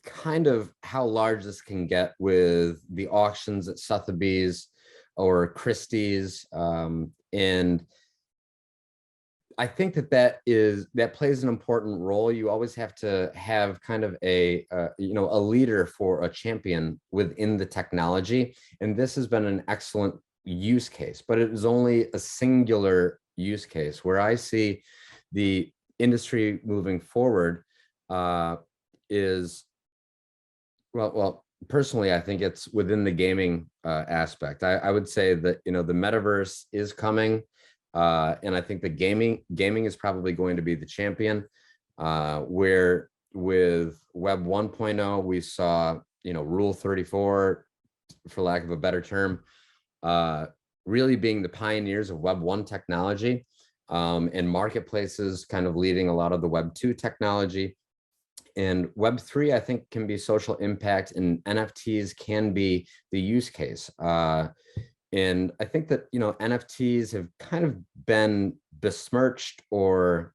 kind of how large this can get with the auctions at Sotheby's or Christie's, and I think that plays an important role. You always have to have kind of a leader for a champion within the technology, and this has been an excellent use case, but it is only a singular use case. Where I see the industry moving forward is, well, personally, I think it's within the gaming aspect. I would say that, you know, the metaverse is coming. And I think the gaming is probably going to be the champion, where with Web 1.0, we saw, you know, Rule 34, for lack of a better term, really being the pioneers of Web 1 technology, and marketplaces kind of leading a lot of the Web 2 technology. And Web 3, I think, can be social impact, and NFTs can be the use case. And I think that, you know, NFTs have kind of been besmirched or,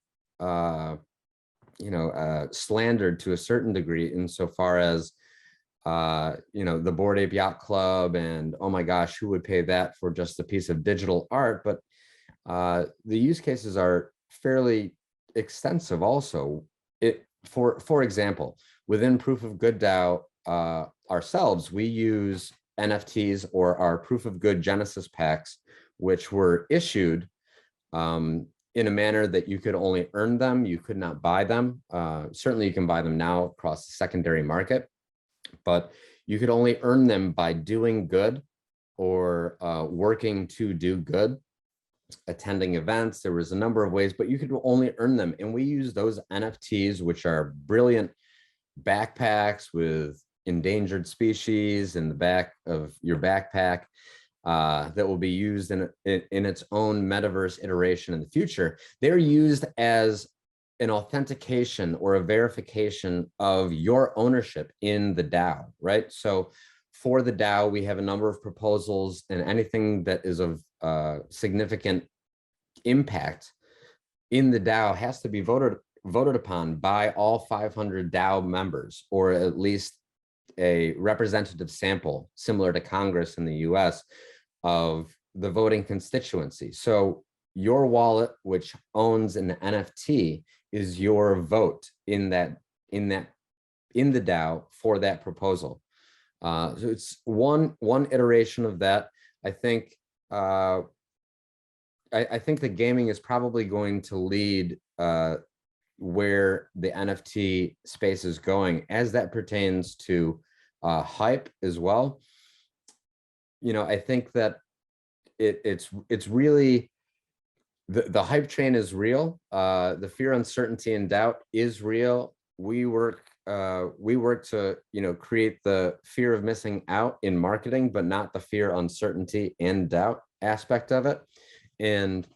slandered to a certain degree, insofar as, you know, the Bored Ape Yacht Club, and oh my gosh, who would pay that for just a piece of digital art? But the use cases are fairly extensive also. For example, within Proof of Good DAO ourselves, we use NFTs, or our proof of good Genesis packs, which were issued in a manner that you could only earn them. You could not buy them. Certainly you can buy them now across the secondary market, but you could only earn them by doing good, or working to do good, attending events. There was a number of ways, but you could only earn them. And we use those NFTs, which are brilliant backpacks with endangered species in the back of your backpack, that will be used in its own metaverse iteration in the future. They're used as an authentication or a verification of your ownership in the DAO, right? So for the DAO, we have a number of proposals, and anything that is of significant impact in the DAO has to be voted upon by all 500 DAO members, or at least a representative sample, similar to Congress in the US, of the voting constituency. So your wallet, which owns an NFT, is your vote in the DAO for that proposal. So it's one iteration of that. I think I think the gaming is probably going to lead where the NFT space is going, as that pertains to hype as well. You know, I think that it's really, the hype train is real. The fear, uncertainty, and doubt is real. We work to, you know, create the fear of missing out in marketing, but not the fear, uncertainty, and doubt aspect of it. And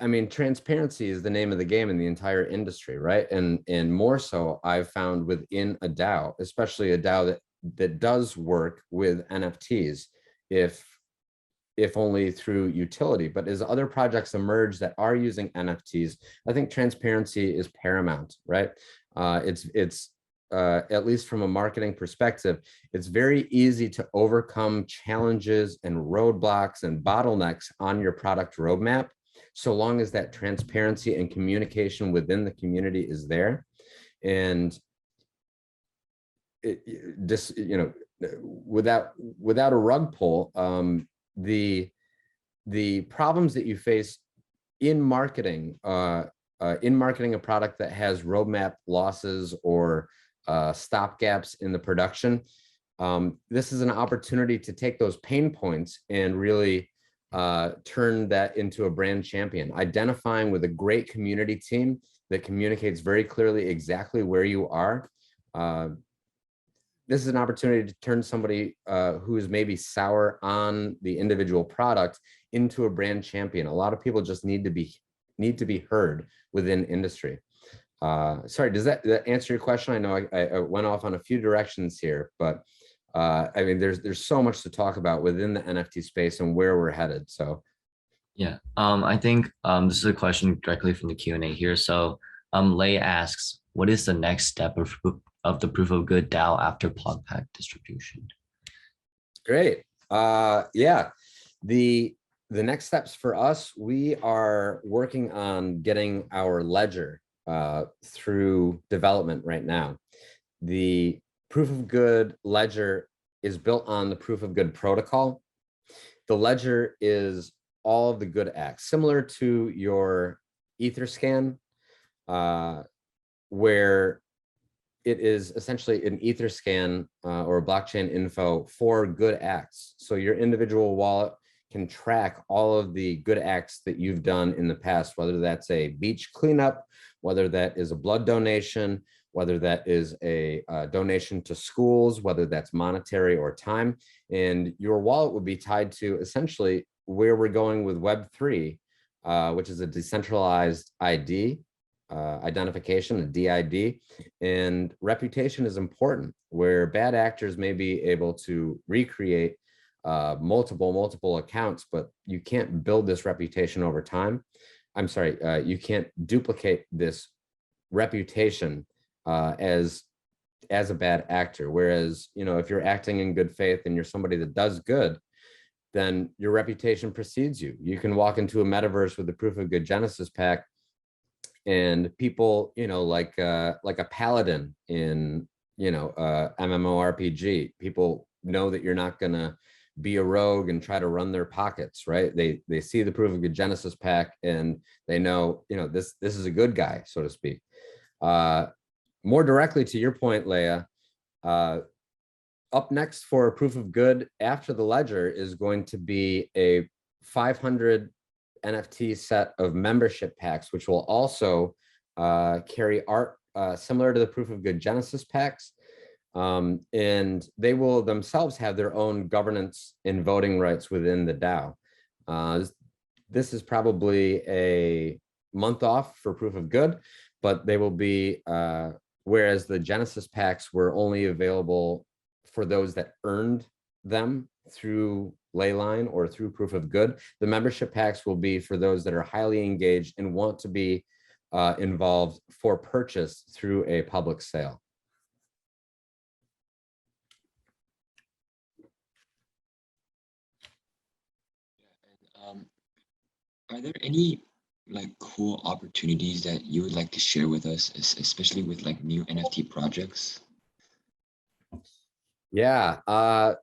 I mean, transparency is the name of the game in the entire industry, right? And more so, I've found within a DAO, especially a DAO that does work with NFTs, if only through utility. But as other projects emerge that are using NFTs, I think transparency is paramount, right? It's at least from a marketing perspective, it's very easy to overcome challenges and roadblocks and bottlenecks on your product roadmap, so long as that transparency and communication within the community is there. And just, without a rug pull, the problems that you face in marketing a product that has roadmap losses or stop gaps in the production, this is an opportunity to take those pain points and really turn that into a brand champion. Identifying with a great community team that communicates very clearly exactly where you are. This is an opportunity to turn somebody who is maybe sour on the individual product into a brand champion. A lot of people just need to be heard within industry. Sorry, does that answer your question? I know I went off on a few directions here, but I mean, there's so much to talk about within the NFT space and where we're headed. So yeah, I think this is a question directly from the Q&A here. So Lei asks, what is the next step of the proof of good DAO after block pack distribution? Great. Yeah, the next steps for us, we are working on getting our ledger through development right now. The proof of good ledger is built on the proof of good protocol. The ledger is all of the good acts, similar to your Etherscan, where it is essentially an Etherscan or a blockchain info for good acts. So your individual wallet can track all of the good acts that you've done in the past, whether that's a beach cleanup, whether that is a blood donation, whether that is a donation to schools, whether that's monetary or time. And your wallet would be tied to essentially where we're going with Web3, which is a decentralized ID, identification, a DID, and reputation is important, where bad actors may be able to recreate multiple accounts, but you can't build this reputation over time. I'm sorry, you can't duplicate this reputation as a bad actor. Whereas, if you're acting in good faith and you're somebody that does good, then your reputation precedes you. You can walk into a metaverse with the proof of good Genesis pack, and people, like a paladin in, MMORPG, people know that you're not gonna be a rogue and try to run their pockets, right? They see the proof of good Genesis pack and they know, this is a good guy, so to speak. More directly to your point, Leia, up next for proof of good after the ledger is going to be a 500 NFT set of membership packs, which will also carry art similar to the proof of good Genesis packs. And they will themselves have their own governance and voting rights within the DAO. This is probably a month off for proof of good, but they will be, whereas the Genesis packs were only available for those that earned them through Leyline or through proof of good, the membership packs will be for those that are highly engaged and want to be involved for purchase through a public sale. Are there any cool opportunities that you would like to share with us, especially with new NFT projects? Yeah, I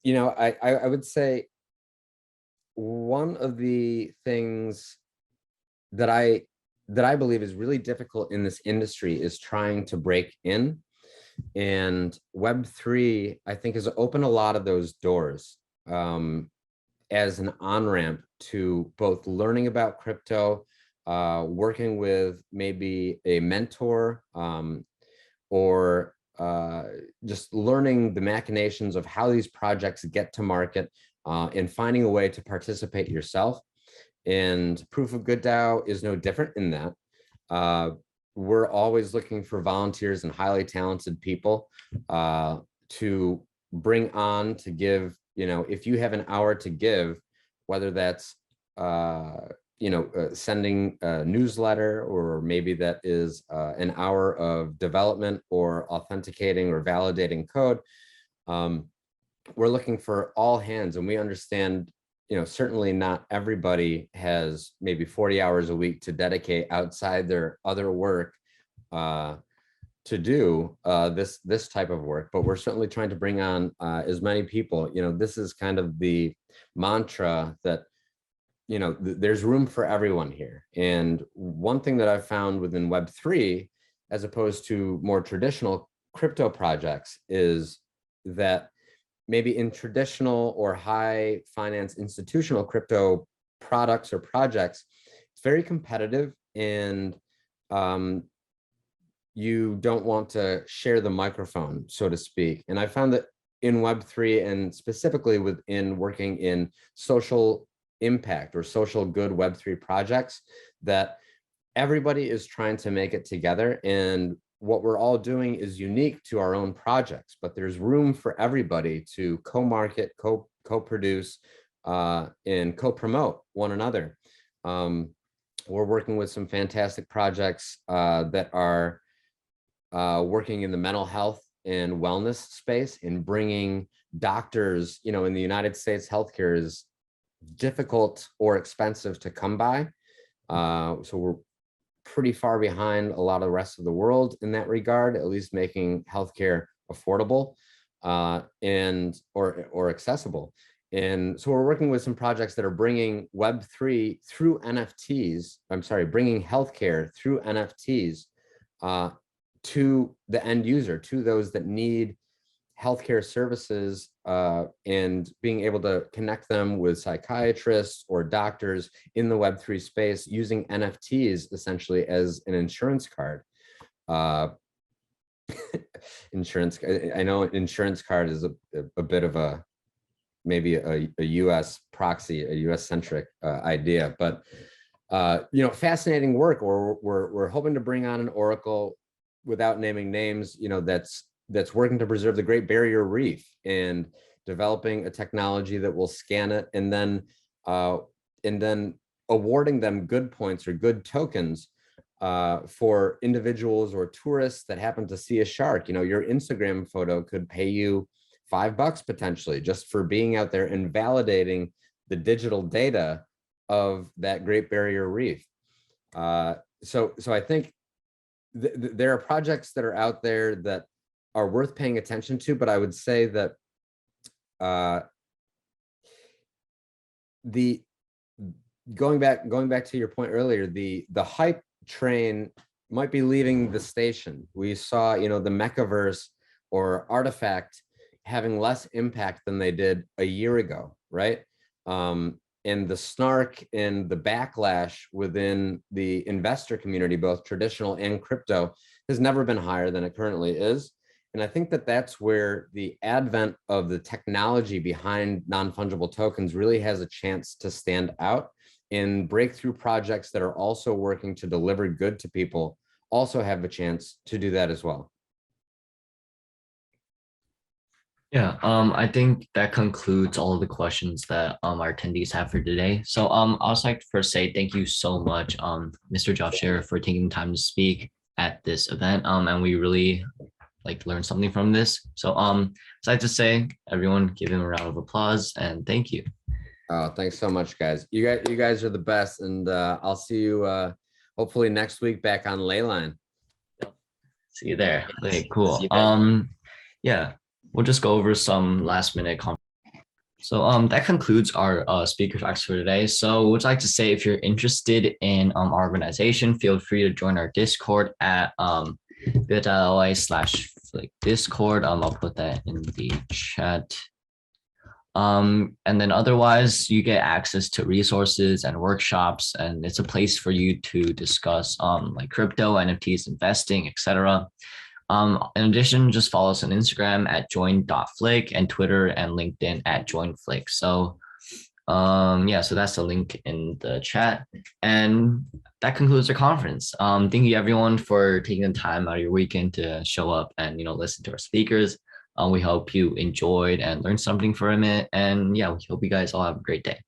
would say one of the things that I believe is really difficult in this industry is trying to break in, and Web3 I think has opened a lot of those doors as an on-ramp to both learning about crypto, working with maybe a mentor, or just learning the machinations of how these projects get to market, and finding a way to participate yourself. And Proof of Good DAO is no different in that. We're always looking for volunteers and highly talented people to bring on to give, if you have an hour to give, whether that's sending a newsletter, or maybe that is an hour of development or authenticating or validating code. We're looking for all hands, and we understand, certainly not everybody has maybe 40 hours a week to dedicate outside their other work to do this type of work, but we're certainly trying to bring on as many people. This is kind of the mantra that there's room for everyone here. And one thing that I've found within Web3, as opposed to more traditional crypto projects, is that maybe in traditional or high finance institutional crypto products or projects, it's very competitive, and you don't want to share the microphone, so to speak. And I found that in Web3, and specifically within working in social impact or social good Web3 projects, that everybody is trying to make it together. And what we're all doing is unique to our own projects, but there's room for everybody to co-market, co-produce, and co-promote one another. We're working with some fantastic projects that are working in the mental health and wellness space, and bringing doctors, in the United States, healthcare is difficult or expensive to come by. So we're pretty far behind a lot of the rest of the world in that regard, at least making healthcare affordable or accessible. And so we're working with some projects that are bringing Web3 through NFTs. Bringing healthcare through NFTs to the end user, to those that need healthcare services, and being able to connect them with psychiatrists or doctors in the Web3 space, using NFTs essentially as an insurance card. I know insurance card is a bit of maybe a US proxy, a US centric idea, but fascinating work. Or we're hoping to bring on an Oracle, without naming names, that's working to preserve the Great Barrier Reef, and developing a technology that will scan it, and then awarding them good points or good tokens for individuals or tourists that happen to see a shark. Your Instagram photo could pay you $5 potentially, just for being out there and validating the digital data of that Great Barrier Reef. So I think there are projects that are out there that are worth paying attention to, but I would say that going back to your point earlier, the hype train might be leaving the station. We saw, the Mechaverse or Artifact having less impact than they did a year ago, right? And the snark and the backlash within the investor community, both traditional and crypto, has never been higher than it currently is. And I think that that's where the advent of the technology behind non-fungible tokens really has a chance to stand out, and breakthrough projects that are also working to deliver good to people also have a chance to do that as well. Yeah, I think that concludes all of the questions that our attendees have for today. So I'd also like to first say thank you so much, Mr. Jobshare, for taking the time to speak at this event. And we really learned something from this. So I'd like to say, everyone, give him a round of applause and thank you. Oh, thanks so much, guys. You guys are the best, and I'll see you hopefully next week back on Leyline. See you there. Okay, cool. See you Yeah. We'll just go over some last minute comments. So that concludes our speaker talks for today. So we'd like to say, if you're interested in our organization, feel free to join our Discord at bit.ly/FLIC Discord. I'll put that in the chat. And then otherwise, you get access to resources and workshops, and it's a place for you to discuss crypto, NFTs, investing, etc. In addition, just follow us on Instagram at join.flic and Twitter and LinkedIn at joinflic. So so that's the link in the chat. And that concludes our conference. Thank you everyone for taking the time out of your weekend to show up and listen to our speakers. We hope you enjoyed and learned something from it. And yeah, we hope you guys all have a great day.